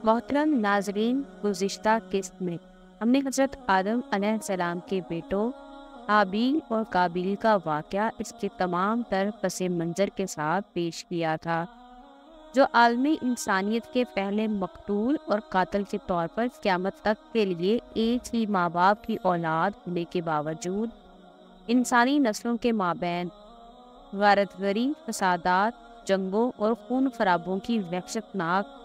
محترم ناظرین، گزشتہ قسط میں ہم نے حضرت آدم علیہ السلام کے بیٹوں حابیل اور قابیل کا واقعہ اس کے تمام تر پس منظر کے ساتھ پیش کیا تھا، جو عالمی انسانیت کے پہلے مقتول اور قاتل کے طور پر قیامت تک کے لیے ایک ہی ماں باپ کی اولاد ہونے کے باوجود انسانی نسلوں کے مابین غارت گری، فسادات، جنگوں اور خون خرابوں کی وحشتناک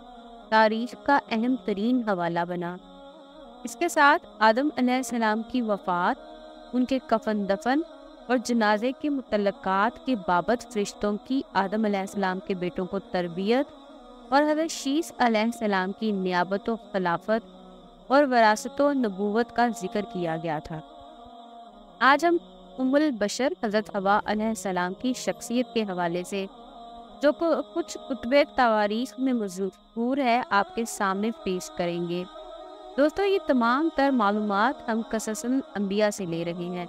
تاریخ کا اہم ترین حوالہ بنا۔ اس کے ساتھ آدم علیہ السلام کی وفات، ان کے کفن دفن اور جنازے کے متعلقات کے بابت فرشتوں کی آدم علیہ السلام کے بیٹوں کو تربیت اور حضرت شیس علیہ السلام کی نیابت و خلافت اور وراثت و نبوت کا ذکر کیا گیا تھا۔ آج ہم ام البشر حضرت حوا علیہ السلام کی شخصیت کے حوالے سے جو کچھ کتب تواریخ میں مذکور ہے آپ کے سامنے پیش کریں گے۔ دوستو، یہ تمام تر معلومات ہم قصص الانبیاء سے لے رہے ہیں۔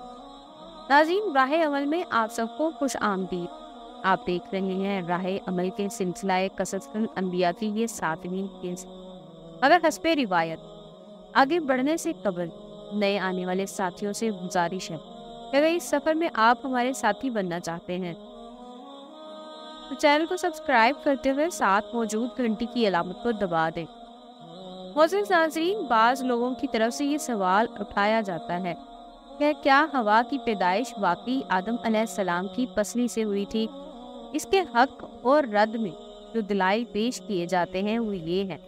ناظرین، راہ عمل میں آپ سب کو خوش آمدید۔ آپ دیکھ رہے ہیں راہ عمل کے سلسلہ قصص الانبیاء کی یہ 7ویں قسط۔ مگر حسب روایت آگے بڑھنے سے قبل نئے آنے والے ساتھیوں سے گزارش ہے کہ اگر اس سفر میں آپ ہمارے ساتھی بننا چاہتے ہیں تو چینل کو سبسکرائب کرتے ہوئے ساتھ موجود گھنٹی کی علامت کو دبا دیں۔ معزز ناظرین، بعض لوگوں کی طرف سے یہ سوال اٹھایا جاتا ہے کہ کیا حوا کی پیدائش واقعی آدم علیہ السلام کی پسلی سے ہوئی تھی؟ اس کے حق اور رد میں جو دلائل پیش کیے جاتے ہیں وہ یہ ہے: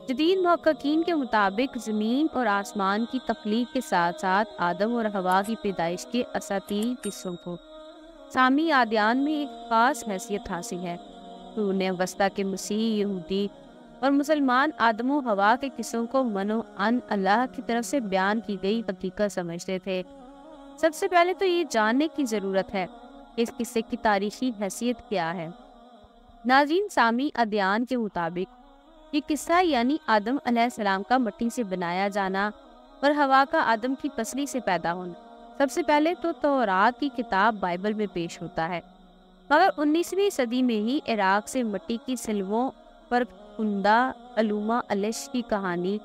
جدید محققین کے مطابق زمین اور آسمان کی تخلیق کے ساتھ ساتھ آدم اور حوا کی پیدائش کے اساطیری قصوں کو سامی ادیان میں ایک خاص حیثیت حاصل ہے۔ قرون وسطیٰ کے مسیحی، یہودی اور مسلمان آدم و حوا کے قصوں کو منو ان اللہ کی طرف سے بیان کی گئی حقیقت سمجھتے تھے۔ سب سے پہلے تو یہ جاننے کی ضرورت ہے کہ اس قصے کی تاریخی حیثیت کیا ہے۔ ناظرین، سامی ادیان کے مطابق یہ قصہ یعنی آدم علیہ السلام کا مٹی سے بنایا جانا اور حوا کا آدم کی پسلی سے پیدا ہونا سب سے پہلے تو تورات کی کتاب بائبل میں پیش ہوتا ہے، مگر 19ویں صدی میں ہی عراق سے مٹی کی سلووں پر کندہ علومہ الش کی کہانی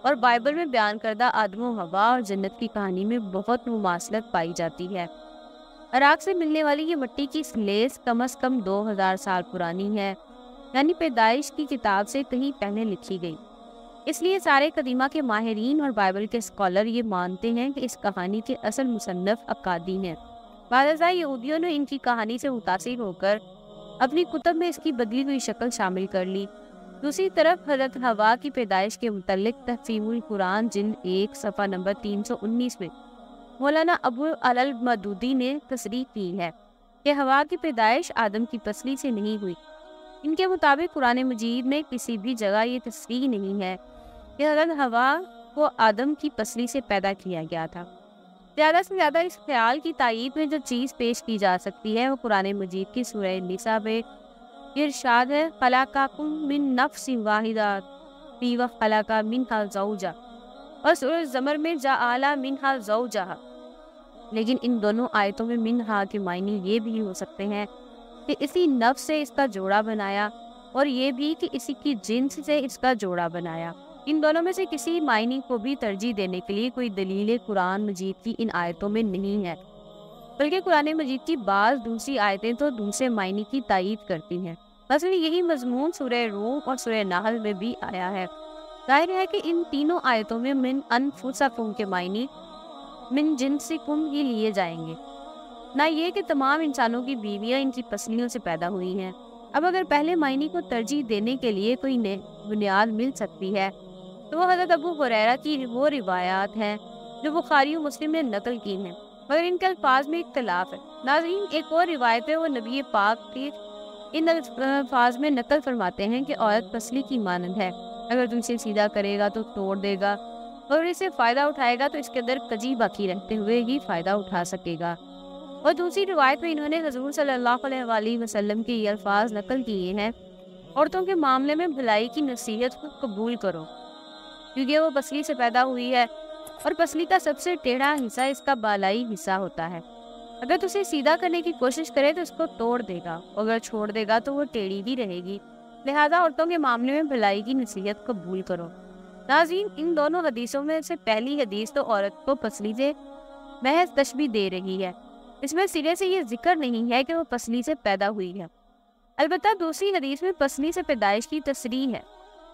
اور بائبل میں بیان کردہ آدم و حوا اور جنت کی کہانی میں بہت مماثلت پائی جاتی ہے۔ عراق سے ملنے والی یہ مٹی کی سلیس کم از کم 2000 سال پرانی ہے، یعنی پیدائش کی کتاب سے کہیں پہلے لکھی گئی۔ اس لیے سارے قدیمہ کے ماہرین اور بائبل کے اسکالر یہ مانتے ہیں کہ اس کہانی کے اصل مصنف اکادی ہیں۔ بعض یہودیوں نے ان کی کہانی سے متاثر ہو کر اپنی کتب میں اس کی بدلی ہوئی شکل شامل کر لی۔ دوسری طرف حضرت حوا کی پیدائش کے متعلق تفہیم القرآن جلد 1 صفحہ نمبر 319 میں مولانا ابو العلا مودودی نے تصریح کی ہے کہ حوا کی پیدائش آدم کی پسلی سے نہیں ہوئی۔ ان کے مطابق قرآن مجید میں کسی بھی جگہ یہ تصریح نہیں ہے کہ حضرت حوا کو آدم کی پسلی سے پیدا کیا گیا تھا۔ زیادہ سے زیادہ اس خیال کی تائید میں جو چیز پیش کی جا سکتی ہے وہ قرآن مجید کی سورہ نساء میں ارشاد ہے: خلقکم من نفس واحدہ وخلق منہا زوجہا، اور سورہ زمر میں جعل منہا زوجہا۔ لیکن ان دونوں آیتوں میں منہا کے معنی یہ بھی ہو سکتے ہیں کہ اسی نفس سے اس کا جوڑا بنایا، اور یہ بھی کہ اسی کی جنس سے اس کا جوڑا بنایا۔ ان دونوں میں سے کسی معنی کو بھی ترجیح دینے کے لیے کوئی دلیل قرآن مجید کی ان آیتوں میں نہیں ہے، بلکہ قرآن مجید کی بعض دوسری آیتیں تو دوسرے معنی کی تائید کرتی ہیں۔ مثلا یہی مضمون سورہ روم اور سورہ نحل میں بھی آیا ہے۔ ظاہر ہے کہ ان تینوں آیتوں میں من انفسکم کے معنی من جنسکم ہی لیے جائیں گے، نہ یہ کہ تمام انسانوں کی بیویاں ان کی پسلیوں سے پیدا ہوئی ہیں۔ اب اگر پہلے معنی کو ترجیح دینے کے لیے کوئی بنیاد مل سکتی ہے تو وہ حضرت ابو ہریرہ کی وہ روایات ہیں جو بخاری و مسلم نے نقل کی ہیں، مگر ان کے الفاظ میں اختلاف ہے۔ ناظرین، ایک اور روایت ہے، وہ نبی پاک کی ان الفاظ میں نقل فرماتے ہیں کہ عورت پسلی کی مانند ہے، اگر تم اسے سیدھا کرے گا تو توڑ دے گا، اور اسے فائدہ اٹھائے گا تو اس کے اندر کجی باقی رہتے ہوئے ہی فائدہ اٹھا سکے گا۔ اور دوسری روایت میں انہوں نے حضور صلی اللہ علیہ وآلہ وسلم کے یہ الفاظ نقل کیے ہیں: عورتوں کے معاملے میں بھلائی کی نصیحت کو قبول کرو، کیونکہ وہ پسلی سے پیدا ہوئی ہے، اور پسلی کا سب سے ٹیڑھا حصہ اس کا بالائی حصہ ہوتا ہے۔ اگر تو اسے سیدھا کرنے کی کوشش کرے تو اس کو توڑ دے گا، اور اگر چھوڑ دے گا تو وہ ٹیڑھی بھی رہے گی۔ لہذا عورتوں کے معاملے میں بھلائی کی نصیحت قبول کرو۔ ناظرین، ان دونوں حدیثوں میں سے پہلی حدیث تو عورت کو پسلی سے محض تشبیہ دے رہی ہے، اس میں سرے سے یہ ذکر نہیں ہے کہ وہ پسلی سے پیدا ہوئی ہے۔ البتہ دوسری حدیث میں پسلی سے پیدائش کی تصریح ہے،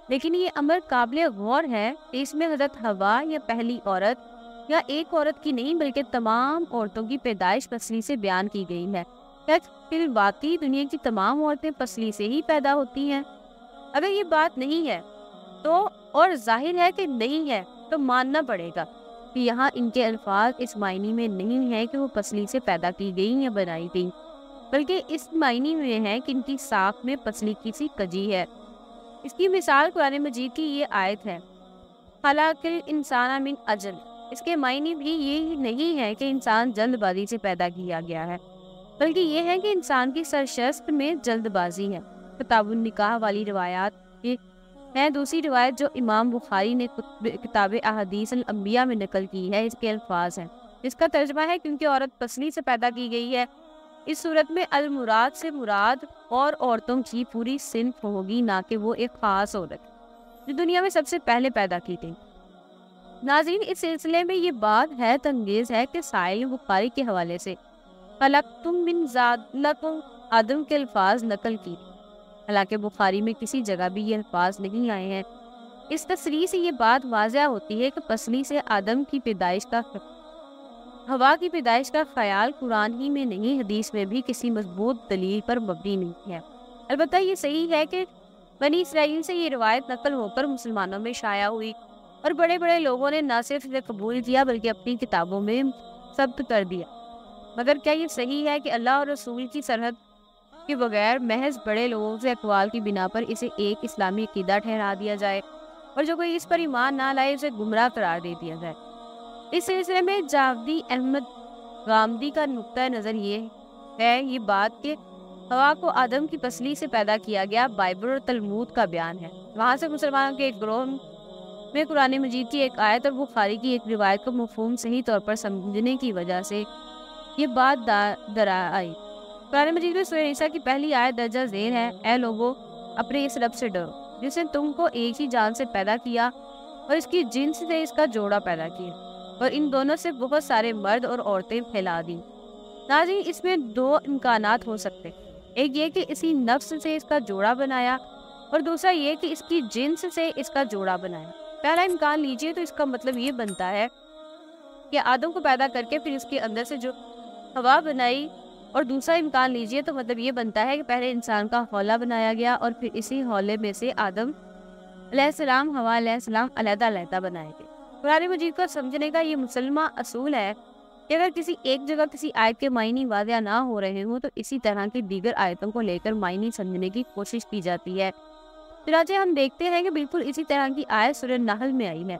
لیکن یہ امر قابل غور ہے کہ اس میں حضرت حوا یا پہلی عورت یا ایک عورت کی نہیں بلکہ تمام عورتوں کی پیدائش پسلی سے بیان کی گئی ہے۔ کیا پھر واقعی دنیا کی تمام عورتیں پسلی سے ہی پیدا ہوتی ہیں؟ اگر یہ بات نہیں ہے تو، اور ظاہر ہے کہ نہیں ہے، تو ماننا پڑے گا کہ یہاں ان کے الفاظ اس معنی میں نہیں ہیں کہ وہ پسلی سے پیدا کی گئی یا بنائی گئی، بلکہ اس معنی میں ہے کہ ان کی ساکھ میں پسلی کسی کجی ہے۔ اس کی مثال قرآن مجید کی یہ آیت ہے، خلق الانسان من اجل۔ اس کے معنی بھی یہ نہیں ہے کہ انسان جلد بازی سے پیدا کیا گیا ہے، بلکہ یہ ہے کہ انسان کی سرشست میں جلد بازی ہے۔ کتاب النکاح والی روایات کی ہے دوسری روایت جو امام بخاری نے کتاب احادیث الانبیاء میں نقل کی ہے، اس کے الفاظ ہیں، اس کا ترجمہ ہے کیونکہ عورت پسلی سے پیدا کی گئی ہے۔ اس صورت میں المراد سے مراد اور عورتوں کی پوری صنف ہوگی، نہ کہ وہ ایک خاص عورت جو دنیا میں سب سے پہلے پیدا کی گئی۔ ناظرین، اس سلسلے میں یہ بات حیرت انگیز ہے کہ سائل بخاری کے حوالے سے خلقتم من ذالکم آدم کے الفاظ نقل کی، حالانکہ بخاری میں کسی جگہ بھی یہ الفاظ نہیں آئے ہیں۔ اس تصریح سے یہ بات واضح ہوتی ہے کہ پسلی سے آدم کی پیدائش کا ہوا کی پیدائش کا خیال قرآن ہی میں نہیں، حدیث میں بھی کسی مضبوط دلیل پر مبنی نہیں ہے۔ البتہ یہ صحیح ہے کہ بنی اسرائیل سے یہ روایت نقل ہو کر مسلمانوں میں شائع ہوئی اور بڑے بڑے لوگوں نے نہ صرف اسے قبول کیا بلکہ اپنی کتابوں میں ثبت کر دیا۔ مگر کیا یہ صحیح ہے کہ اللہ اور رسول کی سرحد کے بغیر محض بڑے لوگوں سے اقوال کی بنا پر اسے ایک اسلامی عقیدہ ٹھہرا دیا جائے اور جو کوئی اس پر ایمان نہ لائے اسے گمراہ قرار دے دیا جائے؟ اس سلسلے میں جاویدی احمد غامدی کا نقطہ نظر یہ بات کہ ہوا کو آدم کی پسلی سے پیدا کیا گیا بائبل اور تلمود کا بیان ہے۔ وہاں سے مسلمانوں کے ایک گروہ میں قرآن مجید کی ایک آیت اور بخاری کی ایک روایت کو مفہوم صحیح طور پر سمجھنے کی وجہ سے یہ بات درا آئی۔ قرآن مجید میں سورہ نساء کی پہلی آیت درجہ ذیل ہے، اے لوگو اپنے اس رب سے ڈرو جس نے تم کو ایک ہی جان سے پیدا کیا اور اس کی جنس سے اس کا جوڑا پیدا کیا اور ان دونوں سے بہت سارے مرد اور عورتیں پھیلا دی۔ ناظرین، اس میں دو امکانات ہو سکتے، ایک یہ کہ اسی نفس سے اس کا جوڑا بنایا اور دوسرا یہ کہ اس کی جنس سے اس کا جوڑا بنایا۔ پہلا امکان لیجئے تو اس کا مطلب یہ بنتا ہے کہ آدم کو پیدا کر کے پھر اس کے اندر سے جو ہوا بنائی، اور دوسرا امکان لیجئے تو مطلب یہ بنتا ہے کہ پہلے انسان کا حولہ بنایا گیا اور پھر اسی حولے میں سے آدم علیہ السلام، حوا علیہ السلام علیحدہ علیحدہ بنائے گئے۔ قرآن مجید کو سمجھنے کا یہ مسلمہ اصول ہے کہ اگر کسی ایک جگہ کسی آیت کے معنی واضح نہ ہو رہے ہوں تو اسی طرح کی دیگر آیتوں کو لے کر معنی سمجھنے کی کوشش کی جاتی ہے۔ چنانچہ ہم دیکھتے ہیں کہ بالکل اسی طرح کی آیت سورہ نحل میں آئی ہے۔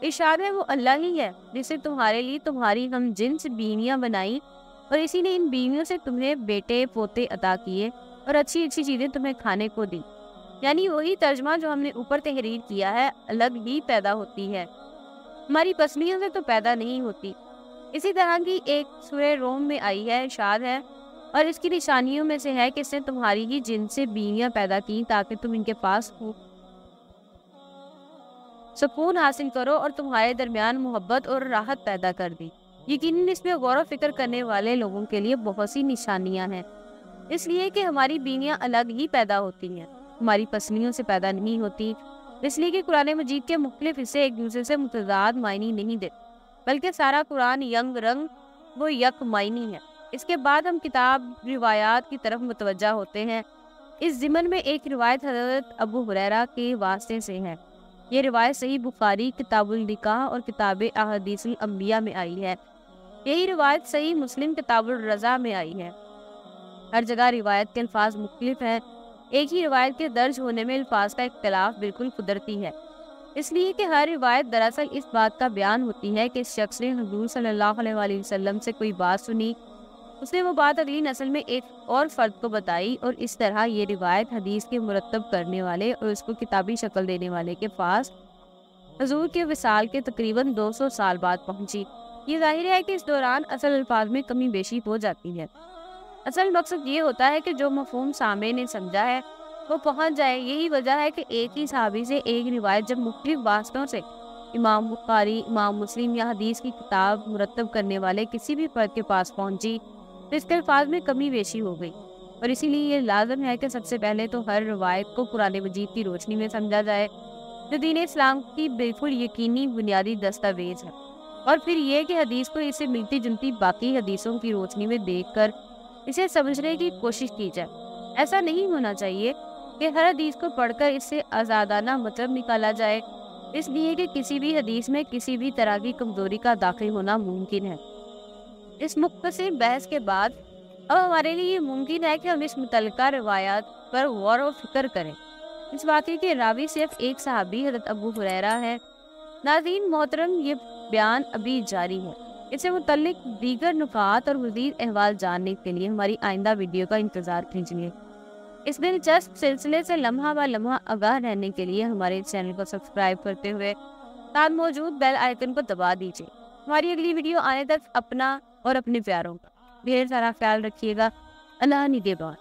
ارشاد ہے، وہ اللہ ہی ہے جس نے تمہارے لیے تمہاری ہم جنس بیویاں بنائی اور اسی نے ان بیویوں سے تمہیں بیٹے پوتے عطا کیے اور اچھی اچھی چیزیں تمہیں کھانے کو دی۔ یعنی وہی ترجمہ جو ہم نے اوپر تحریر کیا ہے، الگ ہی پیدا ہوتی ہے، ہماری پسلیوں سے تو پیدا نہیں ہوتی۔ اسی طرح کی ایک سورہ روم میں آئی ہے، ارشاد ہے، اور اس کی نشانیوں میں سے ہے کہ اس نے تمہاری ہی جن سے بیویاں پیدا کی تاکہ تم ان کے پاس سکون حاصل کرو اور تمہارے درمیان محبت اور راحت پیدا کر دی۔ یقیناً اس میں غور و فکر کرنے والے لوگوں کے لیے بہت سی نشانیاں ہیں، اس لیے کہ ہماری بیویاں الگ ہی پیدا ہوتی ہیں، ہماری پسلیوں سے پیدا نہیں ہوتی، اس لیے کہ قرآن مجید کے مختلف حصے ایک دوسرے سے متضاد معنی نہیں دیتے، بلکہ سارا قرآن ینگ رنگ وہ یک معنی ہے۔ اس کے بعد ہم کتاب روایات کی طرف متوجہ ہوتے ہیں۔ اس ضمن میں ایک روایت حضرت ابو ہریرہ کے واسطے سے ہے۔ یہ روایت صحیح بخاری کتاب النکاح اور کتاب احادیث الانبیاء میں آئی ہے۔ یہی روایت صحیح مسلم کتاب الرضا میں آئی ہے۔ ہر جگہ روایت کے الفاظ مختلف ہیں۔ ایک ہی روایت کے درج ہونے میں الفاظ کا اختلاف بالکل قدرتی ہے، اس لیے کہ ہر روایت دراصل اس بات کا بیان ہوتی ہے کہ اس شخص نے حضور صلی اللہ علیہ وآلہ وسلم سے کوئی بات سنی، اس نے وہ بات اگلی نسل میں ایک اور فرد کو بتائی، اور اس طرح یہ روایت حدیث کے مرتب کرنے والے اور اس کو کتابی شکل دینے والے کے پاس حضور کے وصال کے تقریباً 200 سال بعد پہنچی۔ یہ ظاہر ہے کہ اس دوران اصل الفاظ میں کمی بیشی ہو جاتی ہے۔ اصل مقصد یہ ہوتا ہے کہ جو مفہوم سامع نے سمجھا ہے وہ پہنچ جائے۔ یہی وجہ ہے کہ ایک ہی صحابی سے ایک روایت جب مختلف واسطوں سے امام بخاری، امام مسلم یا حدیث کی کتاب مرتب کرنے والے کسی بھی فرد کے پاس پہنچی تو اس کے الفاظ میں کمی بیشی ہو گئی، اور اسی لیے یہ لازم ہے کہ سب سے پہلے تو ہر روایت کو قرآن مجید کی روشنی میں سمجھا جائے، جو دین اسلام کی بالکل یقینی بنیادی دستاویز ہے، اور پھر یہ کہ حدیث کو اسے ملتی جلتی باقی حدیثوں کی روشنی میں دیکھ کر اسے سمجھنے کی کوشش کی جائے۔ ایسا نہیں ہونا چاہیے کہ ہر حدیث کو پڑھ کر اس سے آزادانہ مطلب نکالا جائے، اس لیے کہ کسی بھی حدیث میں کسی بھی طرح کی کمزوری کا داخل ہونا ممکن ہے۔ اس مختصر بحث کے بعد اب ہمارے لیے یہ ممکن ہے کہ ہم اس متعلقہ روایات پر غور و فکر کریں۔ اس واقعے کے راوی صرف ایک صحابی حضرت ابو ہریرہ ہے۔ ناظرین محترم، یہ بیان ابھی جاری ہے۔ اس سے متعلق دیگر نکات اور مزید احوال جاننے کے لیے ہماری آئندہ ویڈیو کا انتظار کیجیے۔ اس دلچسپ سلسلے سے لمحہ بہ لمحہ آگاہ رہنے کے لیے ہمارے چینل کو سبسکرائب کرتے ہوئے ساتھ موجود بیل آئیکن کو دبا دیجیے۔ ہماری اگلی ویڈیو آنے تک اپنا اور اپنے پیاروں کا ڈھیر سارا خیال رکھیے گا۔ اللہ نگہبان۔